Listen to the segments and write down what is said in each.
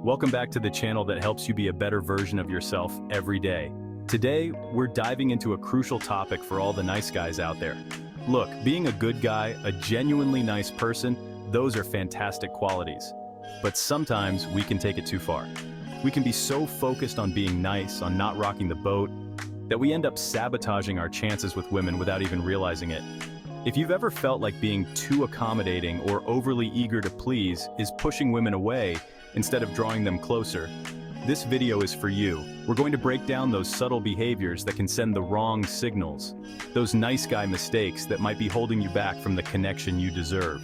Welcome back to the channel that helps you be a better version of yourself every day. Today, we're diving into a crucial topic for all the nice guys out there. Look, being a good guy, a genuinely nice person, those are fantastic qualities. But sometimes we can take it too far. We can be so focused on being nice, on not rocking the boat, that we end up sabotaging our chances with women without even realizing it. If you've ever felt like being too accommodating or overly eager to please is pushing women away instead of drawing them closer, this video is for you. We're going to break down those subtle behaviors that can send the wrong signals, those nice guy mistakes that might be holding you back from the connection you deserve.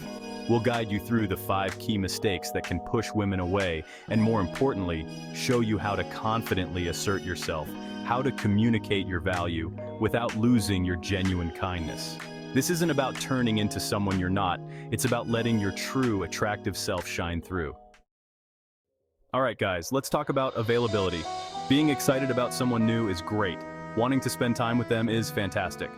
We'll guide you through the 5 key mistakes that can push women away, and more importantly, show you how to confidently assert yourself, how to communicate your value without losing your genuine kindness. This isn't about turning into someone you're not, it's about letting your true, attractive self shine through. Alright guys, let's talk about availability. Being excited about someone new is great. Wanting to spend time with them is fantastic.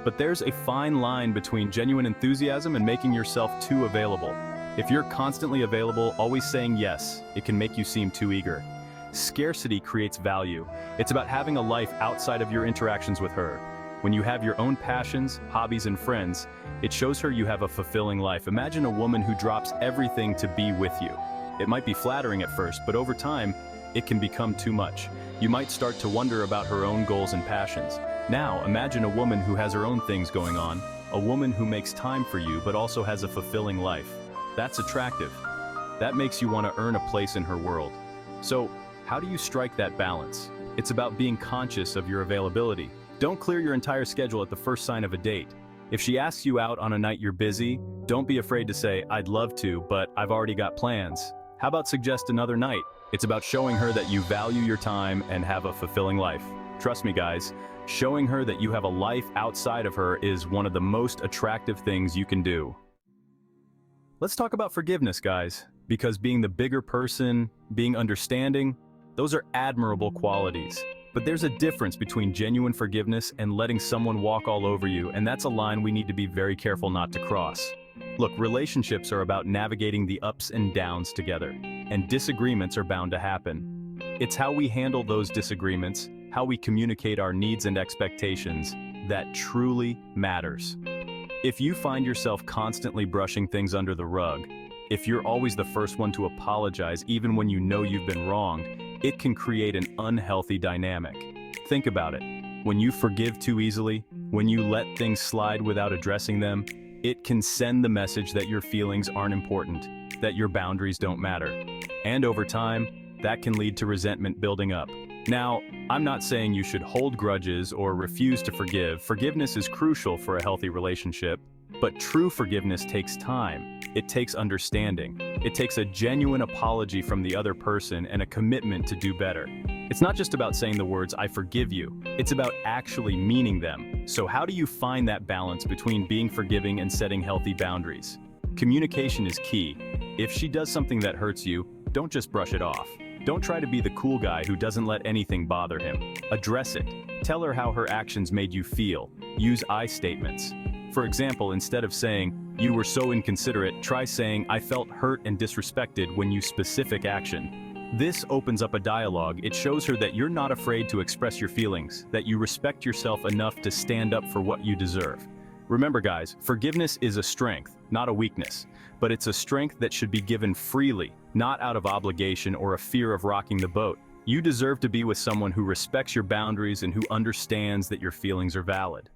But there's a fine line between genuine enthusiasm and making yourself too available. If you're constantly available, always saying yes, it can make you seem too eager. Scarcity creates value. It's about having a life outside of your interactions with her. When you have your own passions, hobbies, and friends, it shows her you have a fulfilling life. Imagine a woman who drops everything to be with you. It might be flattering at first, but over time, it can become too much. You might start to wonder about her own goals and passions. Now, imagine a woman who has her own things going on, a woman who makes time for you but also has a fulfilling life. That's attractive. That makes you want to earn a place in her world. So, how do you strike that balance? It's about being conscious of your availability. Don't clear your entire schedule at the first sign of a date. If she asks you out on a night you're busy, don't be afraid to say, "I'd love to, but I've already got plans." How about suggest another night? It's about showing her that you value your time and have a fulfilling life. Trust me guys, showing her that you have a life outside of her is one of the most attractive things you can do. Let's talk about forgiveness, guys, because being the bigger person, being understanding, those are admirable qualities. But there's a difference between genuine forgiveness and letting someone walk all over you, and that's a line we need to be very careful not to cross. Look, relationships are about navigating the ups and downs together, and disagreements are bound to happen. It's how we handle those disagreements, how we communicate our needs and expectations, that truly matters. If you find yourself constantly brushing things under the rug, if you're always the first one to apologize even when you know you've been wronged, it can create an unhealthy dynamic. Think about it. When you forgive too easily, when you let things slide without addressing them, it can send the message that your feelings aren't important, that your boundaries don't matter. And over time, that can lead to resentment building up. Now, I'm not saying you should hold grudges or refuse to forgive. Forgiveness is crucial for a healthy relationship, but true forgiveness takes time. It takes understanding. It takes a genuine apology from the other person and a commitment to do better. It's not just about saying the words, "I forgive you." It's about actually meaning them. So how do you find that balance between being forgiving and setting healthy boundaries? Communication is key. If she does something that hurts you, don't just brush it off. Don't try to be the cool guy who doesn't let anything bother him. Address it. Tell her how her actions made you feel. Use I statements. For example, instead of saying, "You were so inconsiderate," try saying, "I felt hurt and disrespected when you specific action." This opens up a dialogue. It shows her that you're not afraid to express your feelings, that you respect yourself enough to stand up for what you deserve. Remember guys, forgiveness is a strength, not a weakness, but it's a strength that should be given freely, not out of obligation or a fear of rocking the boat. You deserve to be with someone who respects your boundaries and who understands that your feelings are valid.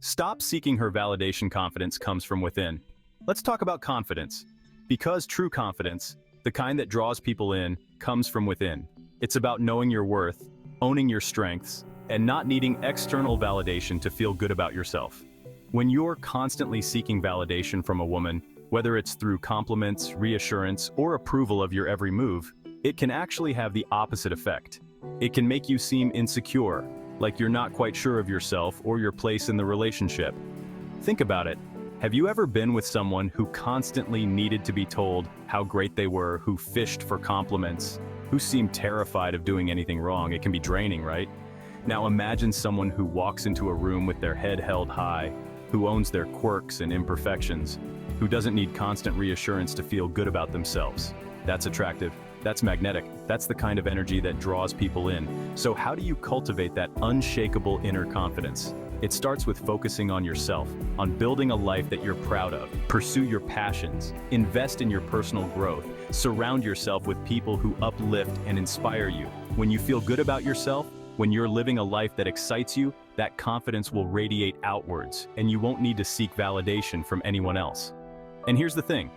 Stop seeking her validation. Confidence comes from within. Let's talk about confidence. Because true confidence, the kind that draws people in, comes from within. It's about knowing your worth, owning your strengths, and not needing external validation to feel good about yourself. When you're constantly seeking validation from a woman, whether it's through compliments, reassurance, or approval of your every move, it can actually have the opposite effect. It can make you seem insecure, like you're not quite sure of yourself or your place in the relationship. Think about it. Have you ever been with someone who constantly needed to be told how great they were, who fished for compliments, who seemed terrified of doing anything wrong? It can be draining, right? Now imagine someone who walks into a room with their head held high, who owns their quirks and imperfections, who doesn't need constant reassurance to feel good about themselves. That's attractive. That's magnetic. That's the kind of energy that draws people in. So how do you cultivate that unshakable inner confidence? It starts with focusing on yourself, on building a life that you're proud of. Pursue your passions, invest in your personal growth, surround yourself with people who uplift and inspire you. When you feel good about yourself, when you're living a life that excites you, that confidence will radiate outwards, and you won't need to seek validation from anyone else. And here's the thing,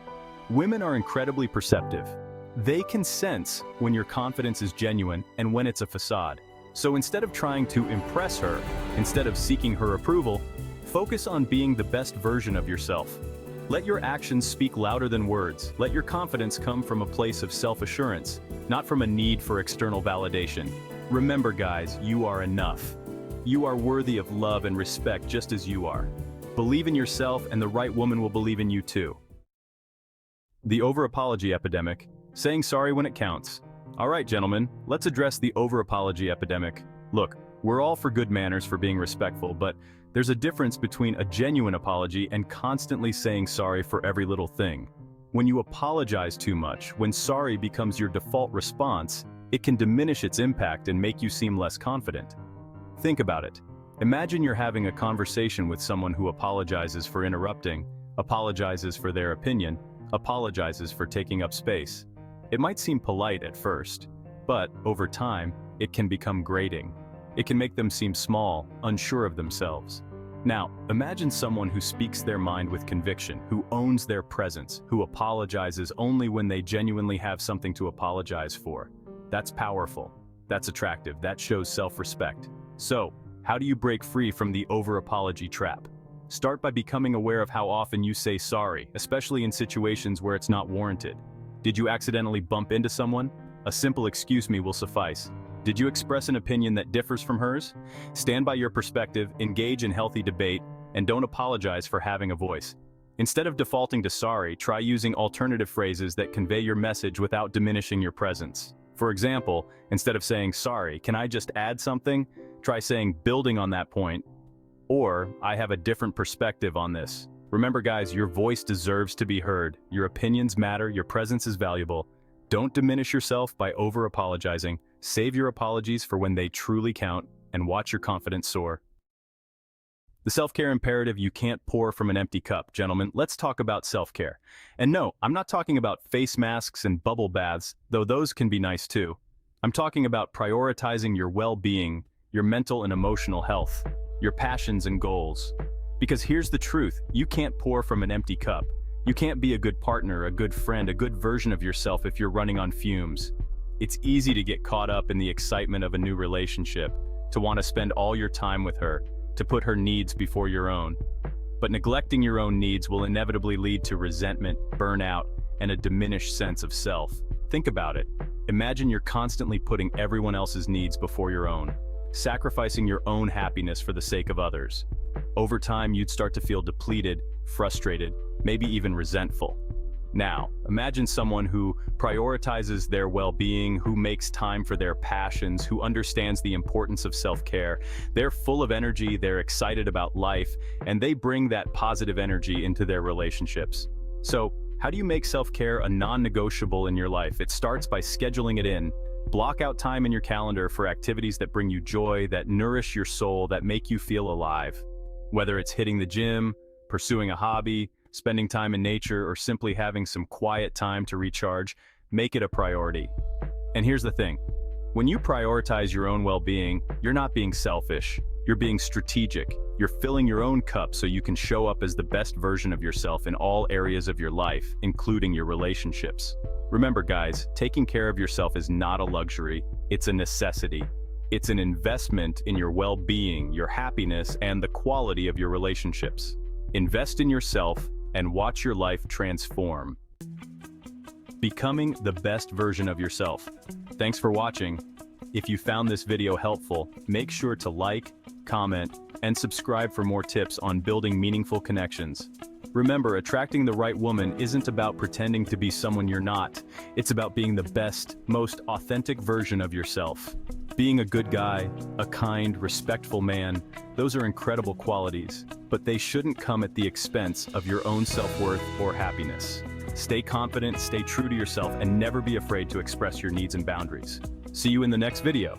women are incredibly perceptive. They can sense when your confidence is genuine and when it's a facade. So instead of trying to impress her, instead of seeking her approval, focus on being the best version of yourself. Let your actions speak louder than words. Let your confidence come from a place of self-assurance, not from a need for external validation. Remember, guys, you are enough. You are worthy of love and respect just as you are. Believe in yourself and the right woman will believe in you too. The over-apology epidemic. Saying sorry when it counts. All right, gentlemen, let's address the over-apology epidemic. Look, we're all for good manners, for being respectful, but there's a difference between a genuine apology and constantly saying sorry for every little thing. When you apologize too much, when sorry becomes your default response, it can diminish its impact and make you seem less confident. Think about it. Imagine you're having a conversation with someone who apologizes for interrupting, apologizes for their opinion, apologizes for taking up space. It might seem polite at first, but over time, it can become grating. It can make them seem small, unsure of themselves. Now, imagine someone who speaks their mind with conviction, who owns their presence, who apologizes only when they genuinely have something to apologize for. That's powerful. That's attractive. That shows self-respect. So, how do you break free from the over-apology trap? Start by becoming aware of how often you say sorry, especially in situations where it's not warranted. Did you accidentally bump into someone? A simple "excuse me" will suffice. Did you express an opinion that differs from hers? Stand by your perspective, engage in healthy debate, and don't apologize for having a voice. Instead of defaulting to sorry, try using alternative phrases that convey your message without diminishing your presence. For example, instead of saying "sorry, can I just add something?" try saying "building on that point," or "I have a different perspective on this." Remember, guys, your voice deserves to be heard. Your opinions matter, your presence is valuable. Don't diminish yourself by over-apologizing. Save your apologies for when they truly count, and watch your confidence soar. The self-care imperative: you can't pour from an empty cup. Gentlemen, let's talk about self-care. And no, I'm not talking about face masks and bubble baths, though those can be nice too. I'm talking about prioritizing your well-being, your mental and emotional health, your passions and goals. Because here's the truth, you can't pour from an empty cup. You can't be a good partner, a good friend, a good version of yourself if you're running on fumes. It's easy to get caught up in the excitement of a new relationship, to want to spend all your time with her, to put her needs before your own. But neglecting your own needs will inevitably lead to resentment, burnout, and a diminished sense of self. Think about it. Imagine you're constantly putting everyone else's needs before your own, sacrificing your own happiness for the sake of others. Over time, you'd start to feel depleted, frustrated, maybe even resentful. Now, imagine someone who prioritizes their well-being, who makes time for their passions, who understands the importance of self-care. They're full of energy, they're excited about life, and they bring that positive energy into their relationships. So, how do you make self-care a non-negotiable in your life? It starts by scheduling it in. Block out time in your calendar for activities that bring you joy, that nourish your soul, that make you feel alive. Whether it's hitting the gym, pursuing a hobby, spending time in nature, or simply having some quiet time to recharge, make it a priority. And here's the thing, when you prioritize your own well-being, you're not being selfish, you're being strategic. You're filling your own cup so you can show up as the best version of yourself in all areas of your life, including your relationships. Remember, guys, taking care of yourself is not a luxury, it's a necessity. It's an investment in your well-being, your happiness, and the quality of your relationships. Invest in yourself and watch your life transform. Becoming the best version of yourself. Thanks for watching. If you found this video helpful, make sure to like, comment, and subscribe for more tips on building meaningful connections. Remember, attracting the right woman isn't about pretending to be someone you're not. It's about being the best, most authentic version of yourself. Being a good guy, a kind, respectful man, those are incredible qualities, but they shouldn't come at the expense of your own self-worth or happiness. Stay confident, stay true to yourself, and never be afraid to express your needs and boundaries. See you in the next video.